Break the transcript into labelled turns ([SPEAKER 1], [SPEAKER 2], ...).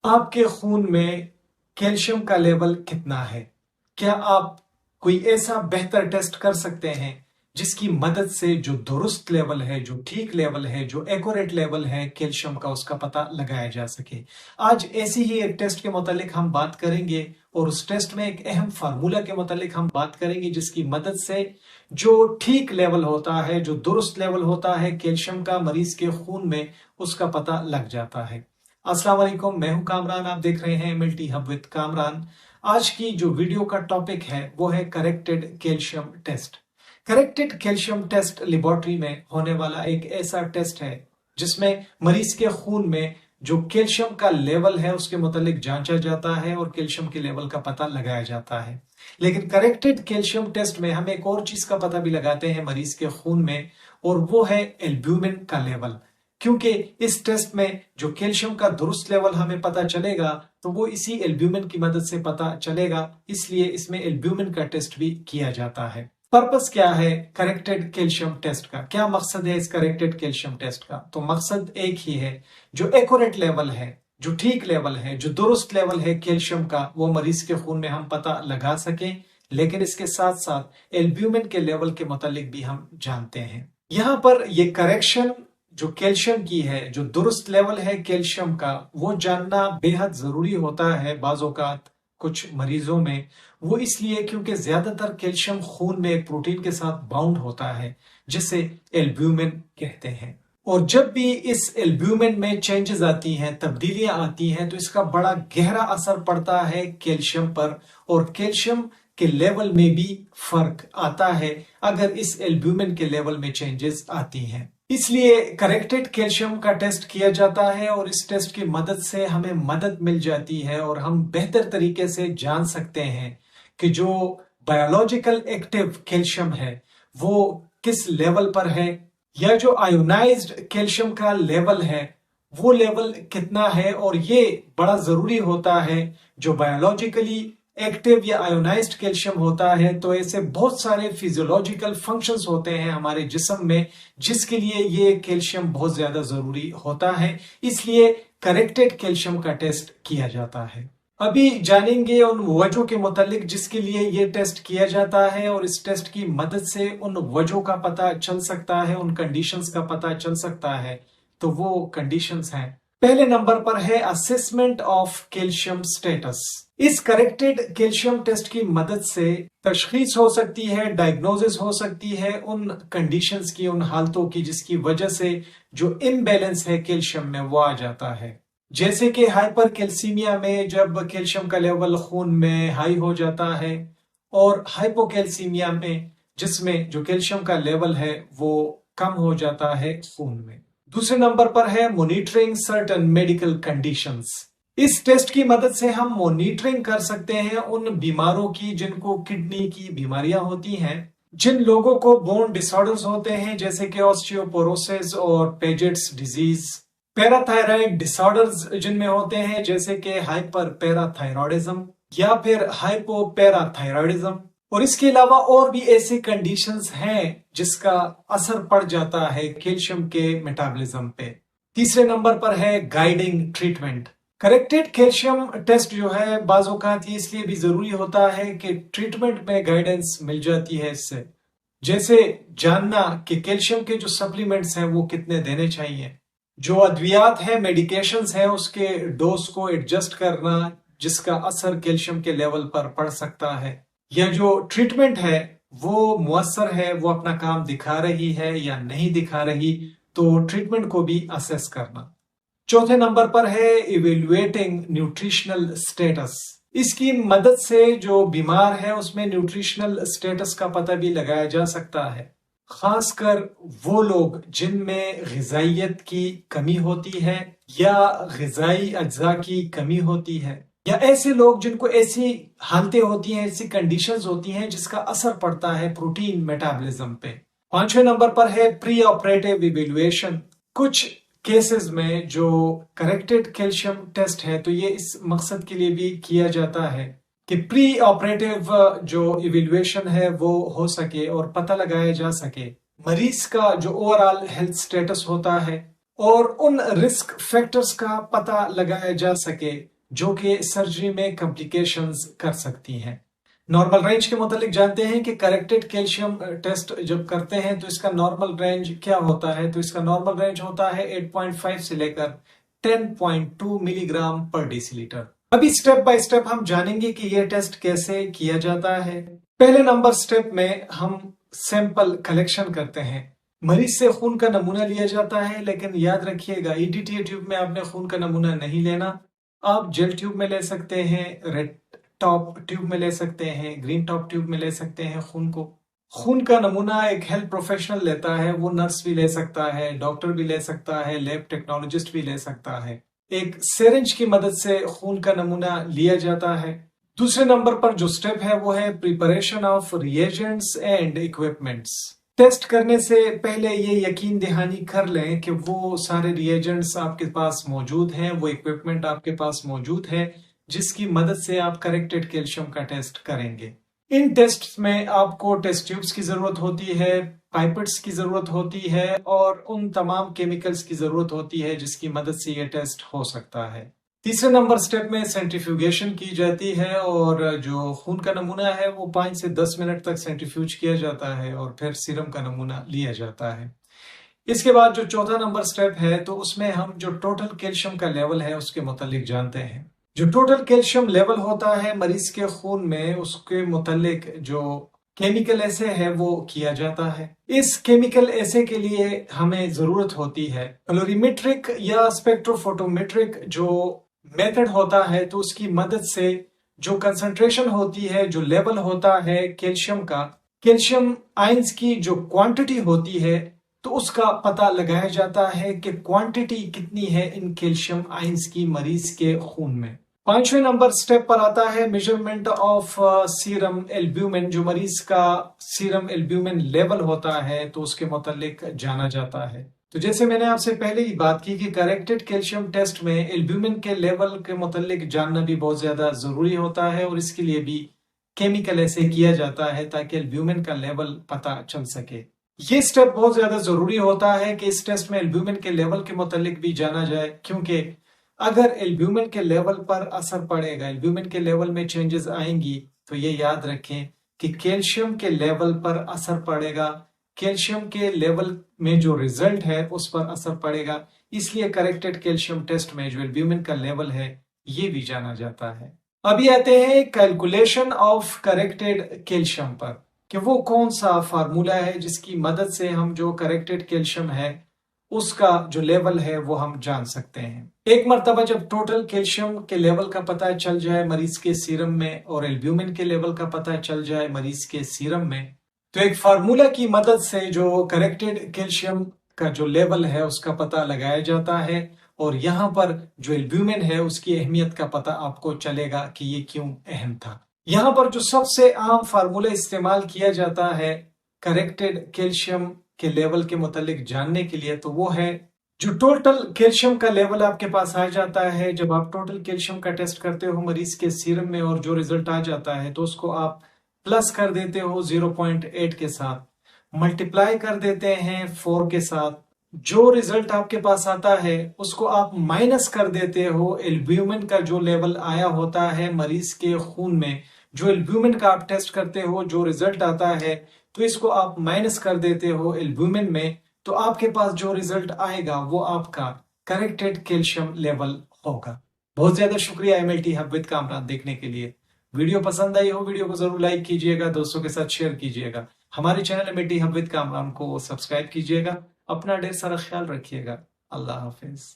[SPEAKER 1] आपके खून में कैल्शियम का लेवल कितना है? क्या आप कोई ऐसा बेहतर टेस्ट कर सकते हैं जिसकी मदद से जो दुरुस्त लेवल है, जो ठीक लेवल है, जो एक्यूरेट लेवल है कैल्शियम का, उसका पता लगाया जा सके। आज ऐसी ही एक टेस्ट के मुतालिक हम बात करेंगे और उस टेस्ट में एक अहम फार्मूला के मुतालिक हम बात करेंगे जिसकी मदद से जो ठीक लेवल होता है, जो दुरुस्त लेवल होता है कैल्शियम का मरीज के खून में, उसका पता लग जाता है। अस्सलाम वालेकुम, मैं हूं कामरान, आप देख रहे हैं एमएलटी हब विद कामरान। आज की जो वीडियो का टॉपिक है वो है corrected calcium test. Corrected calcium test laboratory में होने वाला एक ऐसा टेस्ट है जिसमें मरीज के खून में जो कैल्शियम का लेवल है उसके मुतालिक जांचा जाता है और कैल्शियम के लेवल का पता लगाया जाता है। लेकिन करेक्टेड कैल्शियम टेस्ट में हम एक और चीज का पता भी लगाते हैं मरीज के खून में, और वो है एल्ब्यूमिन का लेवल। क्योंकि इस टेस्ट में जो कैल्शियम का दुरुस्त लेवल हमें पता चलेगा तो वो इसी एल्ब्यूमिन की मदद से पता चलेगा, इसलिए इसमें एल्ब्यूमिन का टेस्ट भी किया जाता है। पर्पस क्या है करेक्टेड कैल्शियम टेस्ट का? क्या मकसद है इस करेक्टेड कैल्शियम टेस्ट का? तो मकसद एक ही है, जो एक्यूरेट लेवल है, जो ठीक लेवल है, जो दुरुस्त लेवल है कैल्शियम का, वो मरीज के खून में हम पता लगा सकें, लेकिन इसके साथ साथ एल्ब्यूमिन के लेवल के मुतालिक भी हम जानते हैं। यहां पर ये करेक्शन जो कैल्शियम की है, जो दुरुस्त लेवल है कैल्शियम का, वो जानना बेहद जरूरी होता है बाज़ औक़ात कुछ मरीजों में। वो इसलिए क्योंकि ज्यादातर कैल्शियम खून में एक प्रोटीन के साथ बाउंड होता है जिसे एल्ब्यूमिन कहते हैं, और जब भी इस एल्ब्यूमिन में चेंजेस आती हैं, तब्दीलियां आती हैं, तो इसका बड़ा गहरा असर पड़ता है कैल्शियम पर, और कैल्शियम के लेवल में भी फर्क आता है अगर इस एल्ब्यूमिन के लेवल में चेंजेस आती हैं। इसलिए करेक्टेड कैल्शियम का टेस्ट किया जाता है और इस टेस्ट की मदद से हमें मदद मिल जाती है और हम बेहतर तरीके से जान सकते हैं कि जो बायोलॉजिकल एक्टिव कैल्शियम है वो किस लेवल पर है, या जो आयोनाइज्ड कैल्शियम का लेवल है वो लेवल कितना है। और ये बड़ा जरूरी होता है, जो बायोलॉजिकली एक्टिव या आयोनाइज्ड कैल्शियम होता है तो ऐसे बहुत सारे फिजियोलॉजिकल फंक्शंस होते हैं हमारे जिस्म में जिसके लिए ये कैल्शियम बहुत ज्यादा जरूरी होता है, इसलिए करेक्टेड कैल्शियम का टेस्ट किया जाता है। अभी जानेंगे उन वजहों के मुतालिक जिसके लिए ये टेस्ट किया जाता है, और इस टेस्ट की मदद से उन वजहों का पता चल सकता है, उन कंडीशंस का पता चल सकता है। तो वो कंडीशंस हैं, पहले नंबर पर है असेसमेंट ऑफ कैल्शियम स्टेटस। इस करेक्टेड कैल्शियम टेस्ट की मदद से तशखीस हो सकती है, डायग्नोसिस हो सकती है उन कंडीशंस की, उन हालतों की जिसकी वजह से जो इम्बैलेंस है कैल्शियम में वो आ जाता है। जैसे कि हाइपर कैल्सीमिया में जब कैल्शियम का लेवल खून में हाई हो जाता है, और हाइपोकैल्सीमिया में जिसमें जो कैल्शियम का लेवल है वो कम हो जाता है खून में। दूसरे नंबर पर है मॉनिटरिंग सर्टेन मेडिकल कंडीशंस। इस टेस्ट की मदद से हम मॉनिटरिंग कर सकते हैं उन बीमारों की जिनको किडनी की बीमारियां होती हैं, जिन लोगों को बोन डिसऑर्डर्स होते हैं जैसे कि ऑस्टियोपोरोसिस और पेजेट्स डिजीज, पैराथायराइड डिसऑर्डर्स जिनमें होते हैं जैसे कि हाइपर पैराथायरॉयडिज्म या फिर हाइपोपैराथायरॉयडिज्म, और इसके अलावा और भी ऐसे कंडीशंस हैं जिसका असर पड़ जाता है कैल्शियम के मेटाबॉलिज्म पे। तीसरे नंबर पर है guiding treatment. Corrected calcium test जो है बाज़ औक़ात ये इसलिए भी जरूरी होता है कि ट्रीटमेंट में गाइडेंस मिल जाती है इससे, जैसे जानना कि कैल्शियम के जो सप्लीमेंट्स हैं वो कितने देने चाहिए, जो अद्वियात है, मेडिकेशंस है, उसके डोज को एडजस्ट करना जिसका असर कैल्शियम के लेवल पर पड़ सकता है, या जो ट्रीटमेंट है वो मुअस्सर है, वो अपना काम दिखा रही है या नहीं दिखा रही, तो ट्रीटमेंट को भी असेस करना। चौथे नंबर पर है इवेल्युएटिंग न्यूट्रिशनल स्टेटस। इसकी मदद से जो बीमार है उसमें न्यूट्रिशनल स्टेटस का पता भी लगाया जा सकता है, खासकर वो लोग जिनमें ग़िज़ाइयत की कमी होती है या ग़िज़ाई अज्जा की कमी होती है, या ऐसे लोग जिनको ऐसी हालतें होती हैं, ऐसी कंडीशंस होती हैं जिसका असर पड़ता है प्रोटीन मेटाबॉलिज्म पे। पांचवें नंबर पर है प्री ऑपरेटिव इवेल्युएशन। कुछ केसेस में जो करेक्टेड कैल्शियम टेस्ट है तो ये इस मकसद के लिए भी किया जाता है कि प्री ऑपरेटिव जो इवेल्युएशन है वो हो सके और पता लगाया जा सके मरीज का जो ओवरऑल हेल्थ स्टेटस होता है, اور ان رسک فیکٹرز کا پتہ لگایا جا سکے جو کہ سرجری میں کمپلیکیشنز کر سکتی ہیں۔ نارمل رینج کے متعلق جانتے ہیں کہ کریکٹڈ کیلشیم ٹیسٹ جب کرتے ہیں تو اس کا نارمل رینج کیا ہوتا ہے؟ تو اس کا نارمل رینج ہوتا ہے 8.5 سے لے کر 10.2 ملی گرام پر ڈیسی لیٹر۔ ابھی سٹیپ بائی سٹیپ ہم جانیں گے کہ یہ ٹیسٹ کیسے کیا جاتا ہے۔ پہلے نمبر سٹیپ میں ہم سیمپل کلیکشن کرتے ہیں، مریض سے خون کا نمونہ لیا جاتا ہے، لیکن یاد رکھیے گا EDTA ٹیوب میں آپ نے خون کا نمونہ نہیں لینا، آپ جیل ٹیوب میں لے سکتے ہیں، ریڈ ٹاپ ٹیوب میں لے سکتے ہیں، گرین ٹاپ ٹیوب میں لے سکتے ہیں خون کا نمونہ ایک ہیلتھ پروفیشنل لیتا ہے، وہ نرس بھی لے سکتا ہے، ڈاکٹر بھی لے سکتا ہے، لیب ٹیکنالوجسٹ بھی لے سکتا ہے۔ ایک سیرنج کی مدد سے خون کا نمونہ لیا جاتا ہے۔ دوسرے نمبر پر جو سٹیپ ہے وہ ہے preparation of reagents and equipments. Test کرنے سے پہلے یہ یقین دہانی کر لیں کہ وہ سارے ریئیجنٹس آپ کے پاس موجود ہیں، وہ اکوپمنٹ آپ کے پاس موجود ہے جس کی مدد سے آپ کریکٹڈ کیلشیم کا ٹیسٹ کریں گے۔ ان ٹیسٹ میں آپ کو ٹیسٹ ٹیوبز کی ضرورت ہوتی ہے، پائپٹس کی ضرورت ہوتی ہے اور ان تمام کیمیکلز کی ضرورت ہوتی ہے جس کی مدد سے یہ ٹیسٹ ہو سکتا ہے۔ تیسرے نمبر سٹیپ میں سینٹریفیوگیشن کی جاتی ہے اور جو خون کا نمونہ ہے وہ 5 سے 10 منٹ تک سینٹریفیوج کیا جاتا ہے اور پھر سیرم کا نمونہ لیا جاتا ہے۔ اس کے بعد جو چوتھا نمبر سٹیپ ہے تو اس میں ہم جو ٹوٹل کیلشیم کا لیول ہے اس کے متعلق جانتے ہیں۔ جو ٹوٹل کیلشیم لیول ہوتا ہے مریض کے خون میں، اس کے متعلق جو کیمیکل ایسے ہے وہ کیا جاتا ہے۔ اس کیمیکل ایسے کے لیے ہمیں ضرورت ہوتی ہے کلوریمیٹرک یا اسپیکٹروفوٹومیٹرک جو میتھڈ ہوتا ہے، تو اس کی مدد سے جو کنسنٹریشن ہوتی ہے، جو لیول ہوتا ہے کیلشیم کا، کیلشیم آئنز کی جو کوانٹٹی ہوتی ہے تو اس کا پتہ لگایا جاتا ہے کہ کوانٹٹی کتنی ہے ان کیلشیم آئنز کی مریض کے خون میں۔ پانچویں نمبر سٹیپ پر آتا ہے میجرمنٹ آف سیرم البیومن، جو مریض کا سیرم البیومن لیول ہوتا ہے تو اس کے متعلق جانا جاتا ہے۔ تو جیسے میں نے آپ سے پہلے ہی بات کی کہ کریکٹڈ کیلشیم ٹیسٹ میں البیومن کے لیول کے متعلق جاننا بھی بہت زیادہ ضروری ہوتا ہے اور اس کے لیے بھی کیمیکل ایسے کیا جاتا ہے تاکہ البیومن کا لیول پتہ چل سکے۔ یہ سٹیپ بہت زیادہ ضروری ہوتا ہے کہ اس ٹیسٹ میں البیومن کے لیول کے متعلق بھی جانا جائے، کیونکہ اگر البیومن کے لیول پر اثر پڑے گا، البیومن کے لیول میں چینجز آئیں گی، تو یہ یاد رکھیں کہ کیلشیم کے لیول پر اثر پڑے گا، کیلشیم کے لیول میں جو ریزلٹ ہے اس پر اثر پڑے گا۔ اس لیے کریکٹڈ کیلشیم ٹیسٹ میں جو البیومن کا لیول ہے یہ بھی جانا جاتا ہے۔ ابھی آتے ہیں کیلکولیشن آف کریکٹڈ کیلشیم پر، کہ وہ کون سا فارمولا ہے جس کی مدد سے ہم جو کریکٹڈ کیلشیم ہے اس کا جو لیول ہے وہ ہم جان سکتے ہیں۔ ایک مرتبہ جب ٹوٹل کیلشیم کے لیول کا پتہ چل جائے مریض کے سیرم میں اور البیومن کے لیول کا پتہ چل جائے مریض کے سیرم میں، تو ایک فارمولا کی مدد سے جو کریکٹڈ کیلشیم کا جو لیول ہے اس کا پتہ لگایا جاتا ہے اور یہاں پر جو البیومن ہے اس کی اہمیت کا پتہ آپ کو چلے گا کہ یہ کیوں اہم تھا۔ یہاں پر جو سب سے عام فارمولا استعمال کیا جاتا ہے کریکٹڈ کیلشیم کے لیول کے متعلق جاننے کے لیے تو وہ ہے جو ٹوٹل کیلشیم کا لیول آپ کے پاس آ جاتا ہے، جب آپ ٹوٹل کیلشیم کا ٹیسٹ کرتے ہو مریض کے سیرم میں اور جو ریزلٹ آ جاتا ہے تو اس کو آپ پلس کر دیتے ہو 0.8 کے ساتھ، ملٹیپلائی کر دیتے ہیں 4 کے ساتھ، جو ریزلٹ آپ کے پاس آتا ہے اس کو آپ مائنس کر دیتے ہو البیومن کا جو لیول آیا ہوتا ہے مریض کے خون میں، جو البیومن کا آپ ٹیسٹ کرتے ہو جو ریزلٹ آتا ہے تو اس کو آپ مائنس کر دیتے ہو البیومن میں، تو آپ کے پاس جو ریزلٹ آئے گا وہ آپ کا کریکٹڈ کیلشیم لیول ہوگا۔ بہت زیادہ شکریہ MLT ہب وتھ کامران دیکھنے کے لیے۔ ویڈیو پسند آئی ہو ویڈیو کو ضرور لائک کیجئے گا، دوستوں کے ساتھ شیئر کیجئے گا، ہمارے channel MLT hub with Kamran کو سبسکرائب کیجئے گا۔ اپنا ڈھیر سارا خیال رکھیے گا۔ اللہ حافظ۔